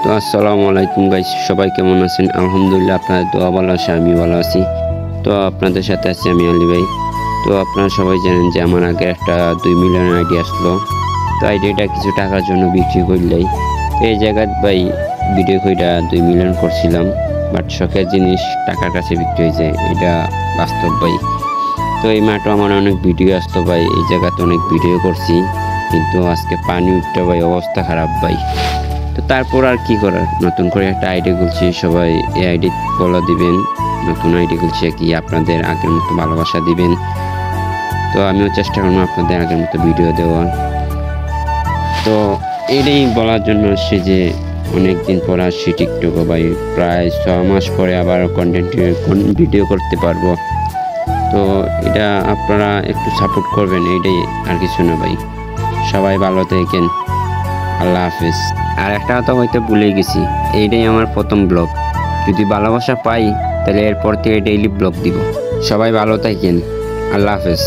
তো আসসালামু আলাইকুম গাইস, সবাই কেমন আছেন? আলহামদুলিল্লাহ, আপনাদের দোয়া ভালো আছে, আমি ভালো আছি। তো আপনাদের সাথে আছি আমি আলী ভাই। তো আপনারা সবাই জানেন যে আমার আগে একটা 2 মিলিয়ন আইডি আসলো। তো আইডিটা কিছু টাকার জন্য বিক্রি করলেই তো এই জায়গায় ভাই ভিডিও কইরা 2 মিলিয়ন করছিলাম, বাট শখের জিনিস টাকার কাছে বিক্রি হয়ে যায়, এটা বাস্তব ভাই। তো এই মাঠে আমার অনেক ভিডিও আসতো ভাই, এই জায়গাতে অনেক ভিডিও করছি, কিন্তু আজকে পানি উঠতে ভাই অবস্থা খারাপ ভাই। তো তারপর আর কি করার, নতুন করে একটা আইডি খুলছি, সবাই এই আইডি ফলো দিবেন। নতুন আইডি খুলছে কি আপনাদের আগের মতো ভালোবাসা দিবেন। তো আমিও চেষ্টা করবো আপনাদের আগের মতো ভিডিও দেওয়ার। তো এটাই বলার জন্য আসছে যে অনেক দিন পর আসছি টিকটকে ভাই, প্রায় 6 মাস পরে আবার কন্টেন্ট ভিডিও করতে পারবো। তো এটা আপনারা একটু সাপোর্ট করবেন, এইটাই, আর কিছু না ভাই। সবাই ভালো থাকেন, আল্লাহ হাফেজ। আর একটা কথা হয়তো ভুলে গেছি, এইটাই আমার প্রথম ব্লগ। যদি ভালোবাসা পাই তাহলে এরপর থেকে ডেইলি ব্লগ দিব। সবাই ভালো থাকেন, আল্লাহ হাফেজ।